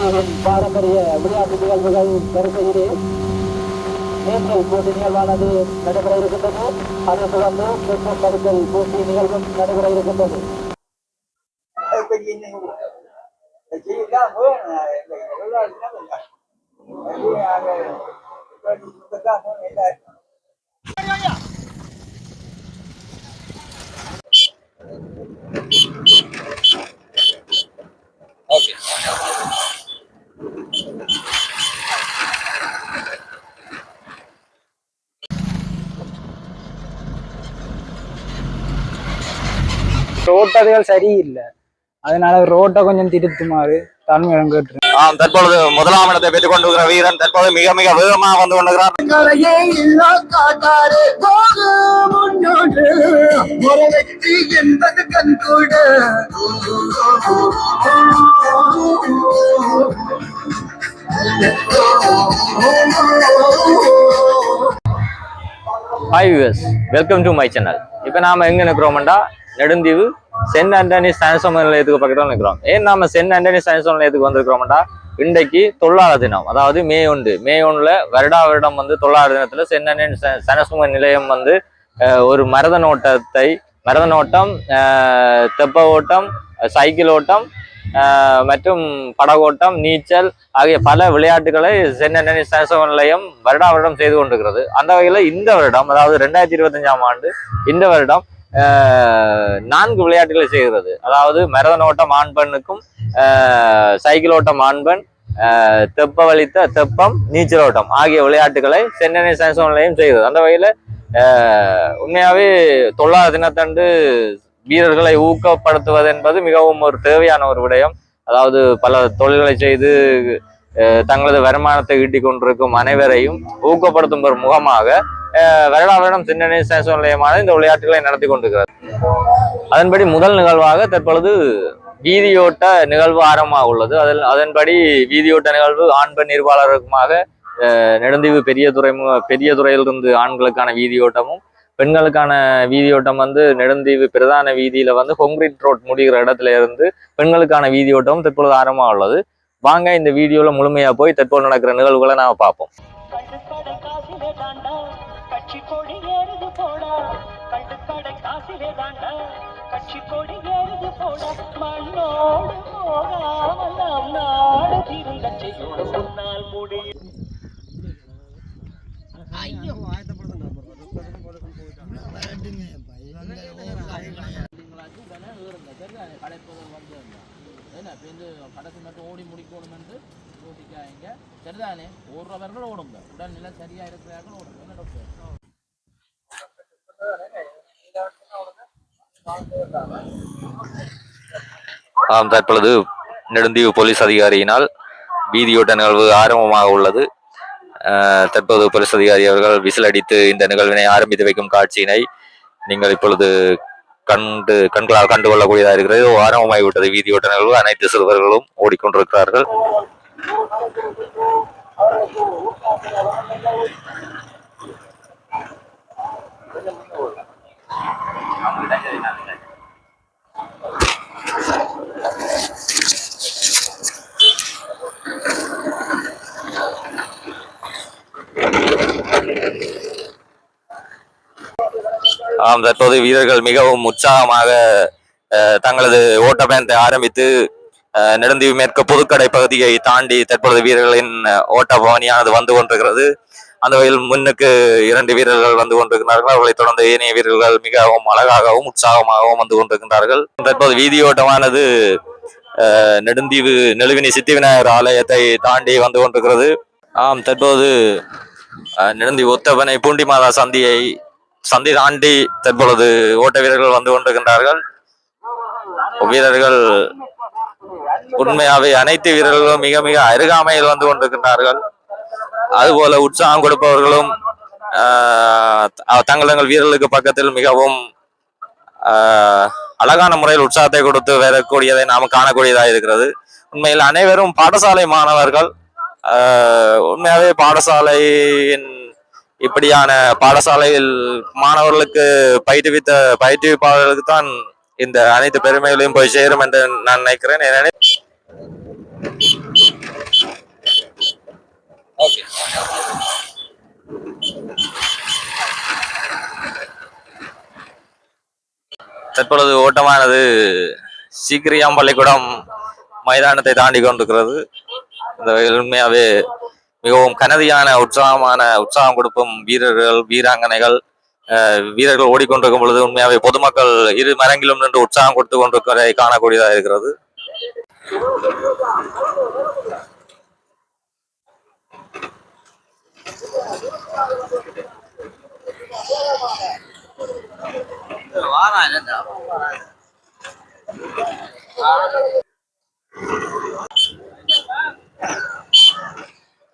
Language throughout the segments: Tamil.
போட்டியின் பாரம்பரிய விளையாட்டு நிகழ்வுகள் வரிசையிலே நேற்று போட்டி நிகழ்வானது நடைபெற இருக்கின்றது. அதைத் தொடர்ந்து கிரிக்கெட் படுக்கை போட்டி நிகழ்வும் நடைபெற இருக்கின்றது. ரோட்டதுகள் சரியில்லை, அதனால ரோட்டை கொஞ்சம் திருத்துமாறு தாழ்மையிடம் கேட்டு. தற்பொழுது முதலாம் இடத்தை பெற்றுக் கொண்டிருக்கிற வீரன் தற்போது மிக மிக வேகமாக வந்து கொண்டிருக்கிறார். Hi viewers, welcome to my channel. இப்போ நாம எங்க நிற்கிறோம்டா நெடுந்தீவு சென்ட் ஆண்டனி சயின்ஸ் நிலையத்துக்கு பக்கத்தில் நிற்கிறோம். ஏன் நாம சென்ட் ஆண்டனி சயின்ஸ் நிலையத்துக்கு வந்திருக்கிறோம்டா, இன்றைக்கு தொழிலாளர் தினம். அதாவது மே 1 வருடம் வந்து தொழிலாளர் தினத்துல சென்ட் ஆண்டனி சயின்ஸ் நிலையம் வந்து ஒரு மரத நோட்டம், தெப்ப ஓட்டம், சைக்கிள் ஓட்டம் மற்றும் படகோட்டம், நீச்சல் ஆகிய பல விளையாட்டுகளை சென்ட் ஆண்டனி சயின்ஸ் நிலையம் வருடம் செய்து கொண்டிருக்கிறது. அந்த வகையில் இந்த வருடம், அதாவது 2025ஆம் ஆண்டு இந்த வருடம் 4 விளையாட்டுகளை செய்கிறது. அதாவது மரத நோட்டம் ஆண் பெண்ணுக்கும், சைக்கிள் ஓட்டம் ஆண் பெண், தெப்பம், நீச்சல் ஓட்டம் ஆகிய விளையாட்டுகளை சென்ட் ஆண்டனி சயின்ஸ் நிலையம் செய்கிறது. அந்த வகையில உண்மையாவே தொழிலாளர் தினத்தன்று வீரர்களை ஊக்கப்படுத்துவது என்பது மிகவும் ஒரு தேவையான ஒரு விடயம். அதாவது பல தொழில்களை செய்து தங்களது வருமானத்தை ஈட்டிக் கொண்டிருக்கும் அனைவரையும் ஊக்கப்படுத்தும் ஒரு முகமாக வருடம் சென்ட் ஆண்டனி சயின்ஸ் நிலையமான இந்த விளையாட்டுகளை நடத்தி கொண்டிருக்கிறது. அதன்படி முதல் நிகழ்வாக தற்பொழுது வீதியோட்ட நிகழ்வு ஆரம்பமாக உள்ளது. அதன்படி வீதியோட்ட நிகழ்வு ஆண் பெண் இருபாளருக்குமாக நெடுந்தீவு பெரிய துறையிலிருந்து ஆண்களுக்கான வீதியோட்டமும், பெண்களுக்கான வீதியோட்டம் வந்து நெடுந்தீவு பிரதான வீதியில வந்து கொங்கிரீட் ரோட் முடிகிற இடத்துல இருந்து பெண்களுக்கான வீதியோட்டமும் தற்பொழுது ஆரம்பமாக உள்ளது. வாங்க இந்த வீடியோல முழுமையா போய் தற்போது நடக்கிற நிகழ்வுகளை நாம பார்ப்போம். கடைசி மட்டும் ஓடி முடிக்கணும் என்று யோசிக்காங்க. சரிதானே, ஓடுறவர்கள் ஓடுங்க, உடல்நிலை சரியா இருக்கிறார்கள் ஓடுங்க. என்ன டாக்டர்? தற்பொழுது நெடுந்தீவு போலீஸ் அதிகாரியினால் வீதியோட்ட நிகழ்வு ஆரம்பமாக உள்ளது. தற்போது போலீஸ் அதிகாரி அவர்கள் விசில் அடித்து இந்த நிகழ்வினை ஆரம்பித்து வைக்கும் காட்சியினை நீங்கள் இப்பொழுது கண்களால் கண்டுகொள்ளக்கூடியதாக இருக்கிறது. ஆரம்பமாகிவிட்டது வீதியோட்ட நிகழ்வு. அனைத்து சிறுவர்களும் ஓடிக்கொண்டிருக்கிறார்கள். தற்போது வீரர்கள் மிகவும் உற்சாகமாக தங்களது ஓட்டப்பயணத்தை ஆரம்பித்து நெடுந்தீவு மேற்கு புதுக்கடை பகுதியை தாண்டி தற்பொழுது வீரர்களின் ஓட்ட பவனியானது வந்து கொண்டிருக்கிறது. அந்த வகையில் முன்னுக்கு 2 வீரர்கள் வந்து கொண்டிருக்கிறார்கள். அவர்களை தொடர்ந்து ஏனைய வீரர்கள் மிகவும் அழகாகவும் உற்சாகமாகவும் வந்து கொண்டிருக்கின்றார்கள். தற்போது வீதியோட்டமானது நெடுந்தீவு நெழுவினி சித்தி விநாயகர் ஆலயத்தை தாண்டி வந்து கொண்டிருக்கிறது. தற்போது நெடுந்தீவு ஒத்தவனை பூண்டி மாதா சந்தி தாண்டி தற்பொழுது ஓட்ட வீரர்கள் வந்து கொண்டிருக்கின்றார்கள். வீரர்கள் உண்மையாவே அனைத்து வீரர்களும் மிக மிக அருகாமையில் வந்து கொண்டிருக்கின்றார்கள். அதுபோல உற்சாகம் கொடுப்பவர்களும் தங்கள் வீரர்களுக்கு பக்கத்தில் மிகவும் அழகான முறையில் உற்சாகத்தை கொடுத்து வரக்கூடியதை நாம் காணக்கூடியதாக இருக்கிறது. உண்மையில் அனைவரும் பாடசாலை மாணவர்கள். உண்மையாவே பாடசாலையின் இப்படியான பாடசாலையில் மாணவர்களுக்கு பயிற்றுவிப்பாளர்களுக்கு தான் இந்த அனைத்து பெருமைகளையும் போய் சேரும் என்று நான் நினைக்கிறேன். ஓகே. தற்பொழுது ஓட்டமானது சீக்கிரியாம் பள்ளிக்கூடம் மைதானத்தை தாண்டி கொண்டிருக்கிறது. இந்த வகையில் உண்மையாவே மிகவும் கனதியான உற்சாகம் கொடுக்கும் வீரர்கள் வீராங்கனைகள் வீரர்கள் ஓடிக்கொண்டிருக்கும் பொழுது உண்மையாவே பொதுமக்கள் இரு மரங்கிலும் நின்று உற்சாகம் கொடுத்து கொண்டிருக்கிறதை காணக்கூடியதாக இருக்கிறது.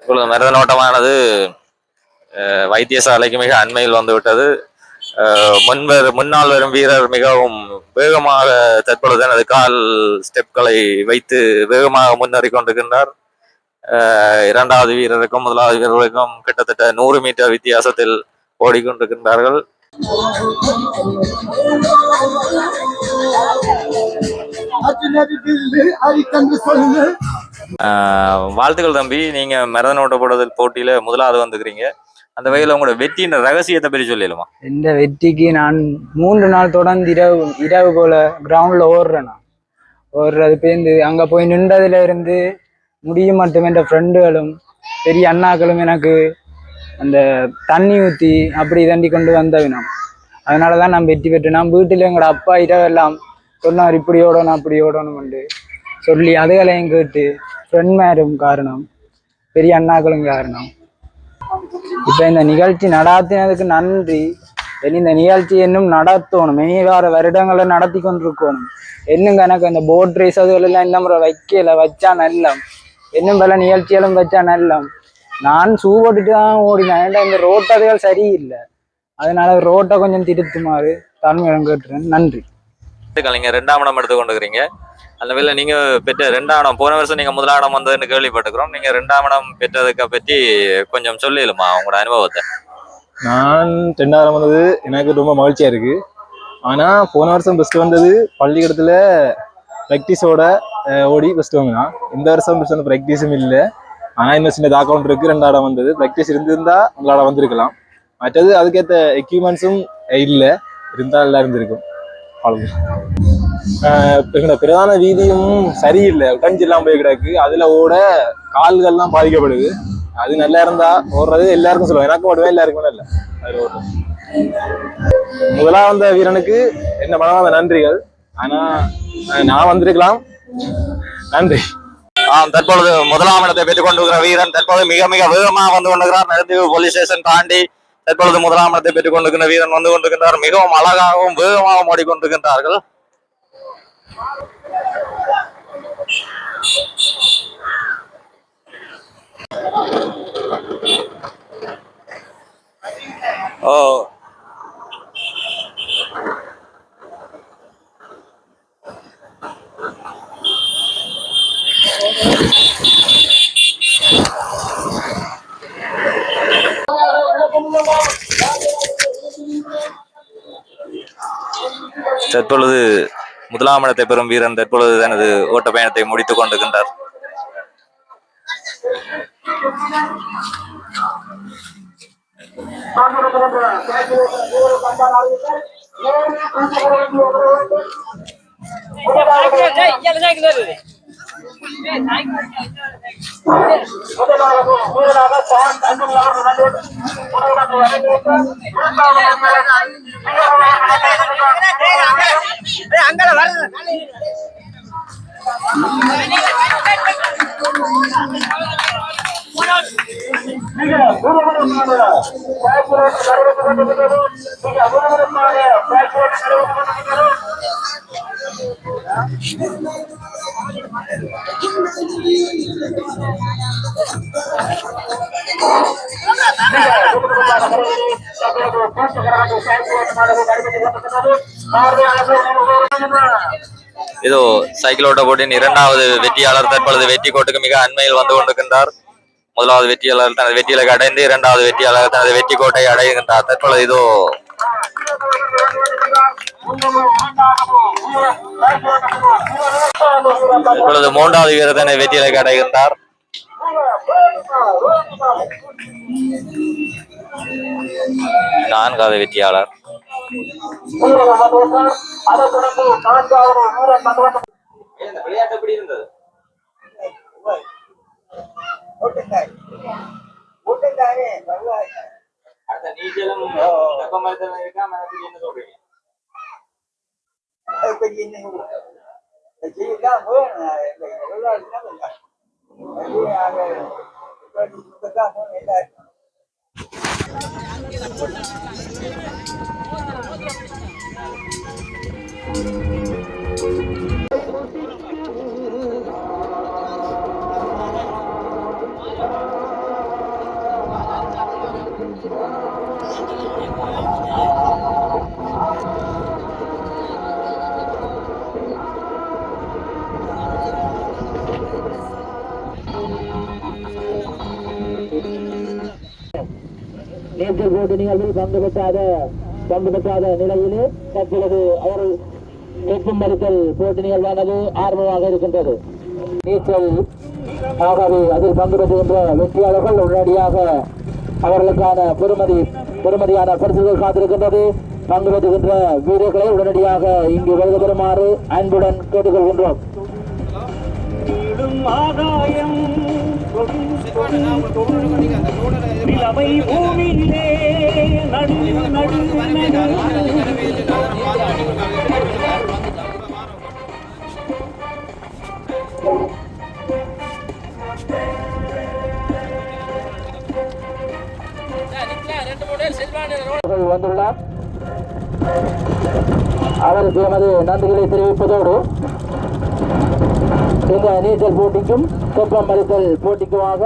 இப்பொழுது மருத ஓட்டமானது வைத்தியசாலைக்கு மிக அண்மையில் வந்துவிட்டது. முன்னால் வரும் வீரர் மிகவும் வேகமாக தற்பொழுது தனது கால் ஸ்டெப்களை வைத்து வேகமாக முன்னேறி கொண்டிருக்கின்றார். இரண்டாவது வீரருக்கும் முதலாவது வீரருக்கும் கிட்டத்தட்ட 100 மீட்டர் வித்தியாசத்தில் ஓடிக்கொண்டிருக்கின்றார்கள். வாழ்த்துக்கள் தம்பி, நீங்க மரதன் ஓட்ட போட்டியில முதலாவது வந்துக்கிறீங்க. அந்த வகையில உங்களோட வெற்றியின் ரகசியத்தை பற்றி சொல்லிடலாமா? இந்த வெற்றிக்கு நான் 3 நாள் தொடர்ந்து இரவு போல கிரவுண்ட்ல ஓடுறேன். ஓடுறது பேருந்து அங்க போய் நின்றதுல இருந்து முடியும் மட்டும் என்ற ஃப்ரெண்டுகளும் பெரிய அண்ணாக்களும் எனக்கு அந்த தண்ணி ஊற்றி அப்படி தண்டி கொண்டு வந்தவினோம். அதனாலதான் நான் வெற்றி பெற்றேன். நான் வீட்டில் எங்களோட அப்பா இரவெல்லாம் சொன்னார் இப்படி ஓடணும் அப்படி ஓடணும்னு சொல்லி அதுகளையும் கேட்டு ஃப்ரெண்ட் மேரும் காரணம், பெரிய அண்ணாக்களும் காரணம். இப்ப இந்த நிகழ்ச்சி நடாத்தினதுக்கு நன்றி. இந்த நிகழ்ச்சி இன்னும் நடத்தணும், இனி வார வருடங்களை நடத்தி கொண்டிருக்கணும். இன்னும் எனக்கு அந்த போட் ரேஸ் அதுகளெல்லாம் இந்த முறை வச்சா நல்லம், இன்னும் பல நிகழ்ச்சிகளும் வச்சா நல்லம். நான் ஷூ போட்டுட்டு தான் ஓடினேன். ஏன்டா இந்த ரோட் அதுகள் சரியில்லை, அதனால ரோட்டை கொஞ்சம் திருத்துமாறு தாழ்மையிடம் கேட்டுறேன். நன்றி. நீங்க 2ஆம் இடம் எடுத்து கொண்டுக்கிறீங்க. அந்த வேலை நீங்க பெற்ற 2ஆம் இடம், போன வருஷம் நீங்க முதலாம் இடம் வந்ததுன்னு கேள்விப்பட்டுக்கிறோம். நீங்க 2ஆம் இடம் பெற்றதுக்கு பற்றி கொஞ்சம் சொல்லிடுமா உங்களோட அனுபவத்தை? நான் 2ஆம் இடம் வந்தது எனக்கு ரொம்ப மகிழ்ச்சியா இருக்கு. ஆனா போன வருஷம் ஃபர்ஸ்ட் வந்தது பள்ளிக்கூடத்துல ப்ராக்டிஸோட ஓடி ஃபர்ஸ்ட் வாங்கினா. இந்த வருஷம் ஃபர்ஸ்ட் ப்ராக்டிஸும் இல்லை. ஆனா இன்னும் சின்ன அக்கௌண்ட் இருக்கு. 2ஆம் இடம் வந்தது. ப்ராக்டிஸ் இருந்திருந்தா முதலாம் இடம் வந்திருக்கலாம். மற்றது அதுக்கேற்ற எக்யூப்மெண்ட்ஸும் இல்லை, இருந்தா எல்லாம் இருந்திருக்கும். பிரதான வீதியும் சரியில்லை, உடஞ்செல்லாம் போய் கிடக்கு. அதுல ஓட கால்கள்லாம் பாதிக்கப்படுது. அது நல்லா இருந்தா ஓடுறது எல்லாருக்கும் சொல்லுவோம், எனக்கு ஓடுவேன் எல்லாருக்கும் இல்லை. அது ஓடுறது முதலாம் வந்த வீரனுக்கு என்ன மனமார்ந்த நன்றிகள். ஆனா நான் வந்திருக்கலாம். நன்றி. தற்பொழுது முதலாம் இடத்தை பெற்றுக் கொண்டிருக்கிற வீரன் தற்போது மிக மிக வேகமாக வந்து கொண்டிருக்கிறார். நெடுந்தீவு போலீஸ் ஸ்டேஷன் தாண்டி தற்பொழுது முதலாம் இடத்தை பெற்றுக் கொண்டிருக்கிற வீரன் வந்து கொண்டிருக்கின்றார். மிகவும் அழகாகவும் வேகமாகவும் ஓடிக்கொண்டிருக்கின்றார்கள். தற்பொழுது முதலாம் இடத்தை பெறும் வீரன் தற்பொழுது தனது ஓட்ட பயணத்தை முடித்துக் கொண்டிருக்கின்றார். இதோ சைக்கிள் ஓட்ட போட்டியின் 2வது வெற்றியாளர் தற்பொழுது வெற்றி கோட்டுக்கு மிக அண்மையில் வந்து கொண்டிருக்கின்றார். முதலாவது வெற்றியாளர் தனது வெற்றியிலை அடைந்து 2வது வெற்றியாளர் தனது வெற்றி கோட்டை அடைகின்றார். தற்பொழுது இதோ தற்பொழுது 3வது வீரர் தனது வெற்றியிலை அடைகின்றார். நான்காவது வெற்றியாளர். அதை தொடர்ந்து நான்காவது வீரன் மகவன் விளையாட்டு எப்படி இருந்தது? அடுத்த நீச்சலும் வெப்பமடைதலும் இருக்கா? மனசுக்கு என்ன சொல்றீங்க? நீச்சல் போட்டி நிகழ்வில் பங்கு பெற்றாத நிலையிலே தற்பொழுது அவர் வெப்பம் மறுத்தல் போட்டி நிகழ்வானது ஆர்வமாக இருக்கின்றது. நீச்சல் ஆகவே அதில் பங்கு பெற்றுகின்ற வெற்றியாளர்கள் உடனடியாக அவர்களுக்கான பெருமதியான பரிசுகள் காத்திருக்கின்றது. பங்கு பெற்றுகின்ற வீரர்களை உடனடியாக இங்கு வருகை பெறுமாறு அன்புடன் கேட்டுக்கொள்கின்றோம். வந்துள்ளார். அவருக்கு எமது நன்றிகளை தெரிவிப்பதோடு இந்த நீச்சல் போட்டிக்கும் சொப்பம் அளித்தல் போட்டிக்குமாக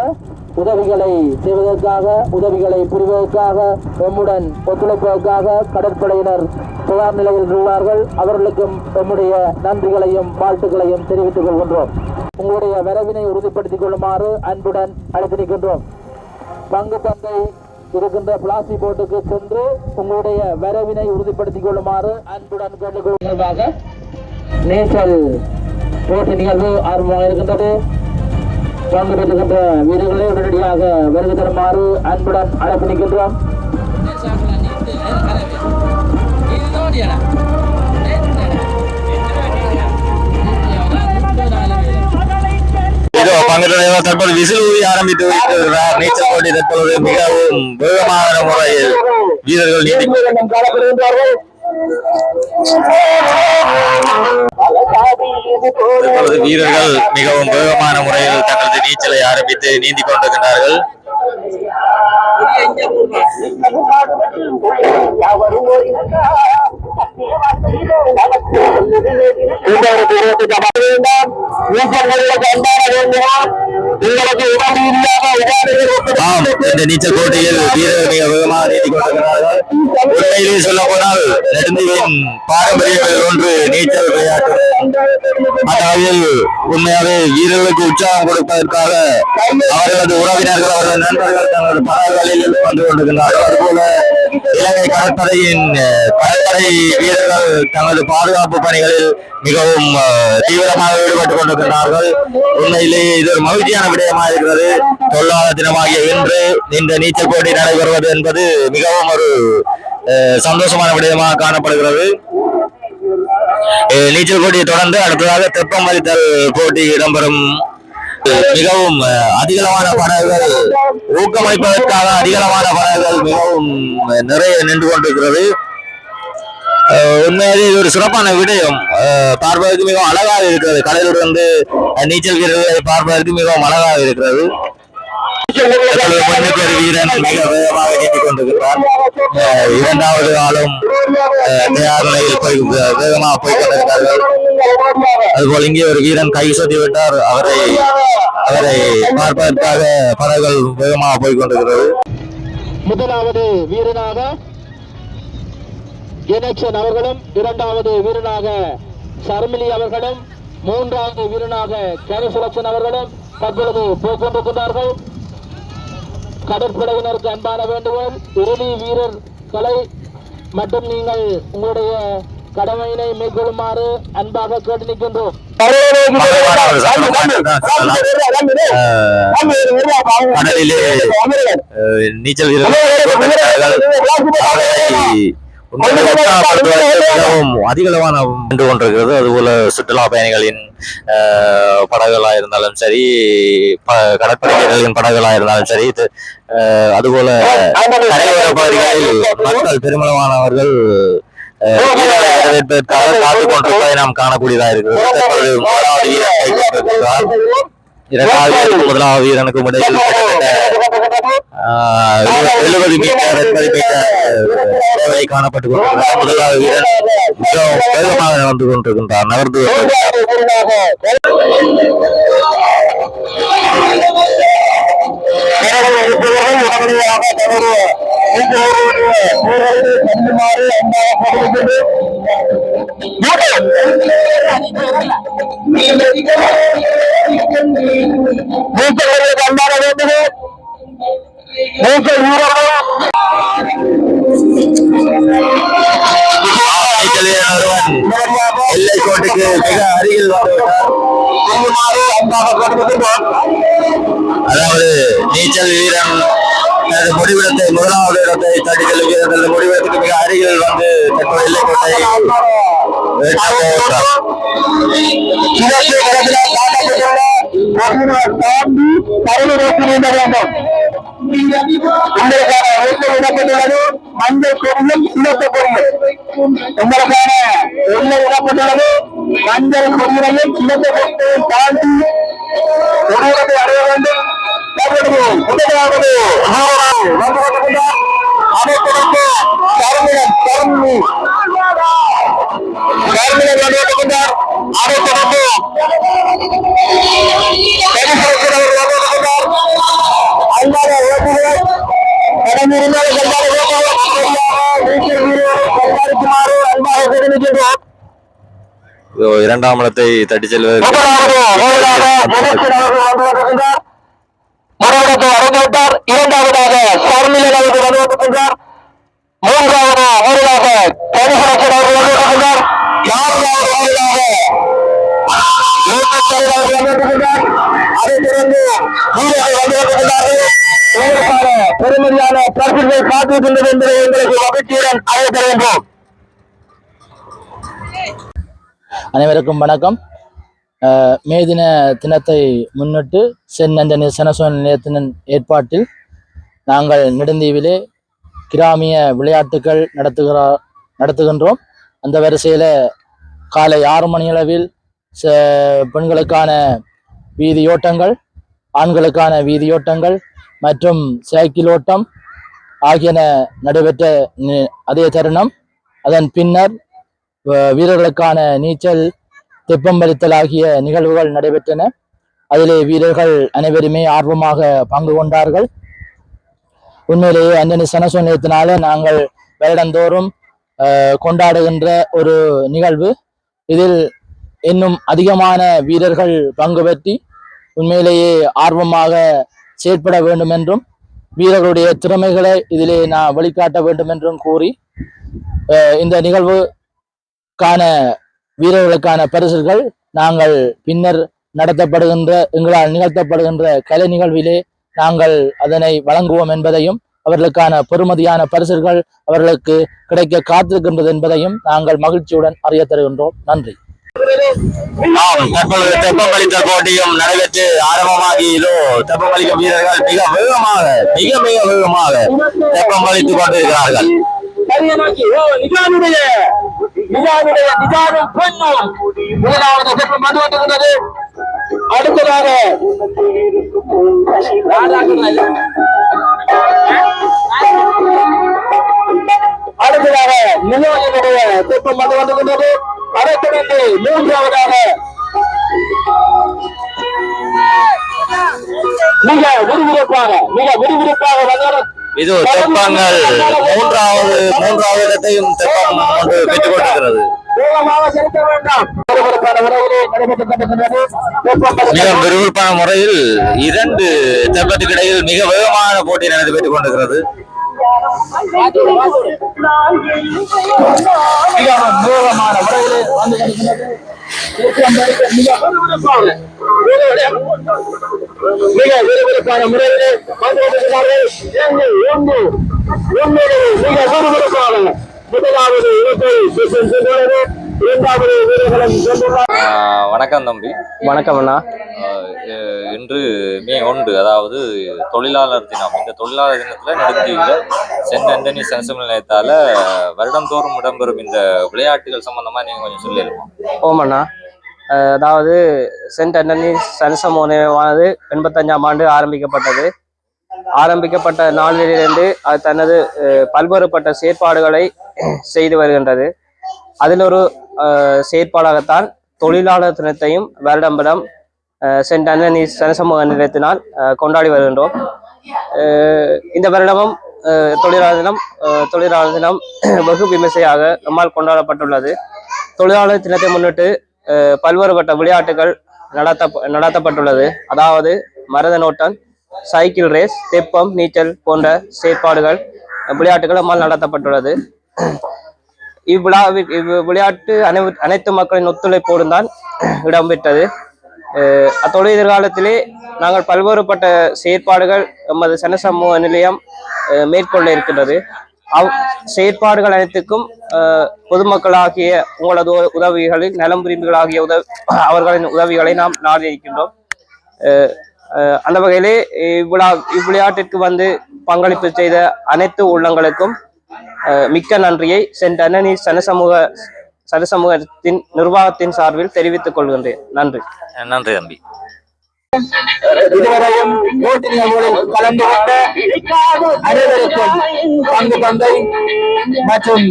உதவிகளை செய்வதற்காக, உதவிகளை புரிவதற்காக, எம்முடன் ஒத்துழைப்பதற்காக கடற்படையினர் தயார் நிலையில் உள்ளார்கள். அவர்களுக்கும் எம்முடைய நன்றிகளையும் வாழ்த்துக்களையும் தெரிவித்துக் கொள்கின்றோம். உங்களுடைய வரவினை உறுதிப்படுத்திக் கொள்ளுமாறு அன்புடன் அழைத்து நிற்கின்றோம். பங்கு தந்தை இருக்கின்ற பிளாஸ்டிக் போட்டுக்கு சென்று உங்களுடைய வரவினை உறுதிப்படுத்திக் கொள்ளுமாறு அன்புடன் கேட்டுக்கொள்வதாக நீச்சல் போட்டி நிகழ்வு ஆரம்பமாக இருக்கின்றது. பங்கு பெற்றுகின்ற வீரர்களை உடனடியாக வருகை தருமாறு அன்புடன் அழைப்பு நிற்கின்றோம். தற்போது விசில் ஊதி ஆரம்பித்து வைத்திருக்கிறார். நீச்சல் போட்டி தற்பொழுது மிகவும் வேகமான முறையில் வீரர்கள் காணப்படுகின்றார்கள். வீரர்கள் மிகவும் வேகமான முறையில் தங்களது நீச்சலை ஆரம்பித்து நீந்திக் கொண்டிருக்கிறார்கள். இந்த நீச்சல் போட்டியில் வீரர்கள் மிக வேகமாக நீந்திக் கொண்டிருக்கிறார்கள். உண்மையிலே சொல்ல போனால் நெடுந்தீவின் பாரம்பரியங்களில் ஒன்று நீச்சல் விளையாட்டு. அந்த வகையில் உண்மையாவே வீரர்களுக்கு உற்சாகம் கொடுப்பதற்காக அவர்களது உறவினர்கள், அவர்கள் நண்பர்கள் தங்களது படகுகளில் வந்து கொண்டிருக்கிறார்கள். அதுபோல இலங்கை கடற்படை வீரர்கள் தங்களது பாதுகாப்பு பணிகளில் மிகவும் தீவிரமாக ஈடுபட்டுக் கொண்டிருக்கிறார்கள். உண்மையிலேயே இது ஒரு மகிழ்ச்சியான விடயமாக இருக்கிறது. தொழிலாள தினமாகிய இன்று இந்த நீச்சல் போட்டி நடைபெறுவது என்பது மிகவும் ஒரு சந்தோஷமான விடயமாக காணப்படுகிறது. நீச்சல் போட்டியை தொடர்ந்து அடுத்ததாக தெப்பம் அளித்தல் போட்டி இடம்பெறும். மிகவும் அதிகளவான படகுகள், ஊக்கமளிப்பதற்காக அதிகளவான படகுகள் மிகவும் நிறைய நின்று கொண்டிருக்கிறது. உண்மையாகவே இது ஒரு சிறப்பான விடயம். பார்ப்பதற்கு மிகவும் அழகாக இருக்கிறது. கடலில் வந்து நீச்சல் வீரர்களை பார்ப்பதற்கு மிகவும் அழகாக இருக்கிறது. ஒரு வீரன் மிக வேகமாக நீந்திக் கொண்டிருக்கிறார். இரண்டாவது ஆளும் தயார் நிலையில் வேகமாக போய் கொண்டிருக்கிறார்கள். அதுபோல் இங்கே ஒரு வீரன் கை சொத்தி விட்டார். அவரை பார்ப்பதற்காக படகுகள் வேகமாக போய் கொண்டிருக்கிறது. முதலாவது வீரனாக கணேசன் அவர்களும், இரண்டாவது வீரனாக சர்மிலி அவர்களும், மூன்றாவது வீரனாக கணேசலட்சன் அவர்களும் தற்பொழுது போய்கொண்டிருக்கிறார்கள். கடற்படையினருக்கு அன்பான வேண்டுகோள், இறுதி வீரர்களை மட்டும் நீங்கள் உங்களுடைய கடமையினை மேற்கொள்ளுமாறு அன்பாக கேட்டு நிற்கின்றோம். கடலிலே நீச்சல் வீரர்கள் மிகவும் அதிகளவான நின்று கொண்டிருக்கிறது. அதுபோல சுற்றுலா பயணிகளின் படகுகளா இருந்தாலும் சரி, கடற்படை வீரர்களின் படகுகளா இருந்தாலும் சரி, அதுபோல கரையோர பகுதிகளில் மக்கள் பெருமளவானவர்கள் வரவேற்பதற்காக காத்துக் கொண்டிருப்பதை நாம் காணக்கூடியதாக இருக்கிறது. இரண்டாவது வீரனுக்கும் முதலாவது வீரனுக்கும் இடையில் 70 மீட்டர் மதிப்பீட்டை காணப்பட்டுக் கொண்டிருக்கிறார். முதலாவது வீரன் மிகவும் வேகமாக நடந்து கொண்டிருக்கின்றார், நகர்ந்து எல்லை கோட்டுக்கு மிக அருகில் அதாவது நீச்சல் வீரன் தனது முடிவிடத்தை முதலாவது இடத்தை தட்டி செல்லும் வீரர் தனது முடிவிடத்துக்கு மிக அருகில் வந்து தற்போது எல்லை கோட்டை மஞ்சள் கொடியும் சிவத்த கொடியும் உங்களுக்கான எல்லை இடப்பட்டுள்ளது. மஞ்சள் கொடியையும் சிவத்த கொடியையும் தாண்டி உணவத்தை அடைய வேண்டும். முதலாவது அனைத்து கருமிடம் கருமி கருமிடம் கொண்டார். அனைத்து அல்லாத ஓட்டுகள் இரண்டாம் இடத்தை தட்டி செல்வதற்கு அடைந்துவிட்டார். இரண்டாவதாக சர்மிலன் அவர்கள் வந்துவிட்டார். மூன்றாவது ஊராக தனிசுரட்சன் அவர்கள் வந்துவிட்டார். நான்காவது ஊராக அதைத் தொடர்ந்து வீரர்கள் வந்துவிட்டார்கள். பெருமதியான பரிசுகள் காத்திருக்கின்றது என்பதை எங்களுக்கு மகிழ்ச்சியுடன் அழைத்திருக்கின்றோம். அனைவருக்கும் வணக்கம். மே தினத்தை முன்னிட்டு சென் ஆண்டனி சனசோன் நிலையத்தின் ஏற்பாட்டில் நாங்கள் நெடுந்தீவிலே கிராமிய விளையாட்டுகள் நடத்துகின்றோம். அந்த வரிசையில் காலை 6 மணியளவில் பெண்களுக்கான வீதியோட்டங்கள், ஆண்களுக்கான வீதியோட்டங்கள் மற்றும் சைக்கிள் ஓட்டம் ஆகியன நடைபெற்ற அதே தருணம் அதன் பின்னர் வீரர்களுக்கான நீச்சல், தெப்பம்பளித்தல் ஆகிய நிகழ்வுகள் நடைபெற்றன. அதிலே வீரர்கள் அனைவருமே ஆர்வமாக பங்கு கொண்டார்கள். உண்மையிலேயே ஆண்டனி சனசோன் நிலையத்தினால நாங்கள் வருடந்தோறும் கொண்டாடுகின்ற ஒரு நிகழ்வு. இதில் இன்னும் அதிகமான வீரர்கள் பங்கு பெற்றி உண்மையிலேயே ஆர்வமாக செயற்பட வேண்டும் என்றும் வீரர்களுடைய திறமைகளை இதிலே நான் வெளிக்காட்ட வேண்டும் என்றும் கூறி இந்த நிகழ்வுக்கான வீரர்களுக்கான பரிசுகள் நாங்கள் பின்னர் எங்களால் நிகழ்த்தப்படுகின்ற கலை நிகழ்விலே நாங்கள் அதனை வழங்குவோம் என்பதையும் அவர்களுக்கான பெறுமதியான பரிசுகள் அவர்களுக்கு கிடைக்க காத்திருக்கின்றது என்பதையும் நாங்கள் மகிழ்ச்சியுடன் அறிய தருகின்றோம். நன்றி. தற்பொழுது தெப்பமளித்தல் போட்டியும் நடைபெற்று ஆரம்பமாகியதோ தெப்பமளிக்கும் வீரர்கள் மிக வேகமாக தெப்பமளித்துக் கொண்டிருக்கிறார்கள். அடுத்ததாக நிலவனுடைய தெப்பம் வந்து கொண்டிருந்தது. அதை தொடர்ந்து மூன்றாவதாக மிக விறுவிறுப்பாக வந்தாலும் இது தெப்பங்கள் மூன்றாவது இடத்தையும் தெப்பம் ஒன்று பெற்றுக் கொண்டிருக்கிறது. மிக விறுவிறுப்பான முறையில் 2 தெப்பத்துக்கு இடையில் மிக வேகமான போட்டி நடைபெற்றுக் கொண்டிருக்கிறது. மிக அமோகமான முறையில் வந்து கொண்டிருக்கிறது. மிக விறுவிறுப்பான முறையில் வந்து கொண்டிருக்கிறார்கள். மிக விறுவிறுப்பான முதலாவது இடத்தை சென்றுள்ளது. இரண்டாவது வீரர்களும் சென்றுள்ளார். வணக்கம் தம்பி. வணக்கம் அண்ணா. இன்று மே 1 அதாவது தொழிலாளர் தினம். இந்த தொழிலாளர் தினத்துல நெடுந்தீவுல சென்ட் ஆண்டனி சனசம நிலையத்தால வருடந்தோறும் இடம்பெறும் இந்த விளையாட்டுகள் சம்பந்தமா நீங்க கொஞ்சம் சொல்லிருக்கோம். ஓமண்ணா, அதாவது சென்ட் ஆண்டனி சனசம நிலையமானது 85ஆம் ஆண்டு ஆரம்பிக்கப்பட்ட நாளிலிருந்து அது தனது பல்வேறுபட்ட செயற்பாடுகளை செய்து வருகின்றது. அதில் ஒரு செயற்பாடாகத்தான் தொழிலாளர் தினத்தையும் வருடம் சென்ட் ஆண்டனி சனசமூக நிலையத்தினால் கொண்டாடி வருகின்றோம். இந்த வருடமும் தொழிலாளர் தினம் வெகு விமர்சையாக நம்மால் கொண்டாடப்பட்டுள்ளது. தொழிலாளர் தினத்தை முன்னிட்டு பல்வேறுபட்ட விளையாட்டுகள் நடத்தப்பட்டுள்ளது. அதாவது மரத நோட்டம், சைக்கிள் ரேஸ், தெப்பம், நீச்சல் போன்ற செயற்பாடுகள் விளையாட்டுகள் நம்மால் நடத்தப்பட்டுள்ளது. இவ்விளையாட்டு அனைத்து மக்களின் ஒத்துழைப்போடும் தான் இடம்பெற்றது. அத்தோடு எதிர்காலத்திலே நாங்கள் பல்வேறுபட்ட செயற்பாடுகள் எமது சனசமூக நிலையம் மேற்கொள்ள இருக்கின்றது. செயற்பாடுகள் அனைத்துக்கும் பொதுமக்களாகிய உங்களது உதவிகளில் நலம் விரும்பிகளாகிய அவர்களின் உதவிகளை நாம் நாடி இருக்கின்றோம். அந்த வகையிலே இவ்விளையாட்டிற்கு வந்து பங்களிப்பு செய்த அனைத்து உள்ளங்களுக்கும் மிக்க நன்றியை சென்ட் ஆண்டனி சனசமூகத்தின் நிர்வாகத்தின் சார்பில் தெரிவித்துக் கொள்கின்றேன். நன்றி. நன்றி தம்பி. இதுவரையும் போட்டி நிகழ்வுகளில் கலந்து கொண்ட அனைவருக்கும் பங்கு தந்தை மற்றும்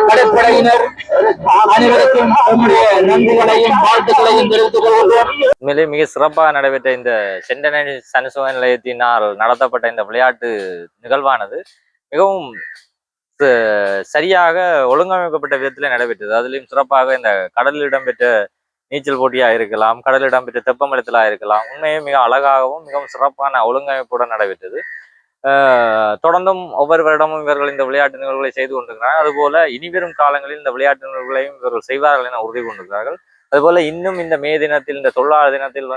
கடற்படையினர் அனைவருக்கும் நம்முடைய நன்றிகளையும் வாழ்த்துக்களையும் தெரிவித்துக் கொள்கின்றோம். உண்மையிலே மிக சிறப்பாக நடைபெற்ற இந்த சென்ட் ஆண்டனி சனசமூக நிலையத்தினால் நடத்தப்பட்ட இந்த விளையாட்டு நிகழ்வானது மிகவும் சரியாக ஒழுங்கமைக்கப்பட்ட விதத்தில் நடைபெற்றது. அதிலும் சிறப்பாக இந்த கடலில் இடம்பெற்ற நீச்சல் போட்டியா இருக்கலாம், கடலில் இடம்பெற்ற தெப்பமலத்திலா இருக்கலாம், உண்மையே மிக அழகாகவும் மிகவும் சிறப்பான ஒழுங்கமைப்புடன் நடைபெற்றது. தொடர்ந்தும் ஒவ்வொரு வருடமும் இவர்கள் இந்த விளையாட்டு நிகழ்வுகளை செய்து கொண்டிருக்கிறார்கள். அதுபோல இனிவரும் காலங்களில் இந்த விளையாட்டு நிகழ்வுகளையும் இவர்கள் செய்வார்கள் என உறுதி கொண்டிருக்கிறார்கள். அதுபோல இன்னும் இந்த மே தினத்தில், இந்த தொழிலாளர் தினத்தில்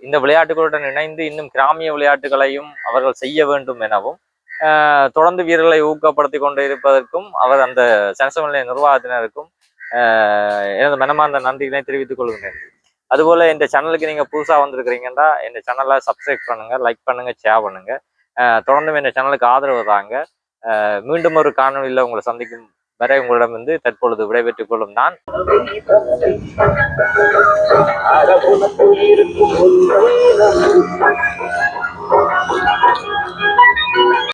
இந்த விளையாட்டுகளுடன் இணைந்து இன்னும் கிராமிய விளையாட்டுகளையும் அவர்கள் செய்ய வேண்டும் எனவும் தொடர்ந்து வீரர்களை ஊக்கப்படுத்தி கொண்டு இருப்பதற்கும் அவர் அந்த சனசமூக நிலைய நிர்வாகத்தினருக்கும் எனது மனமார்ந்த நன்றிகளை தெரிவித்துக் கொள்கிறேன். அதுபோல இந்த சேனலுக்கு நீங்க புதுசா வந்திருக்கிறீங்கன்னா இந்த சேனலை சப்ஸ்கிரைப் பண்ணுங்க, லைக் பண்ணுங்க, ஷேர் பண்ணுங்க. தொடர்ந்தும் இந்த சேனலுக்கு ஆதரவு தாங்க. மீண்டும் ஒரு காணொலியில் உங்களை சந்திக்கும் வரை உங்களிடம் தற்பொழுது விடைபெற்றுக் கொள்ளும் நான்.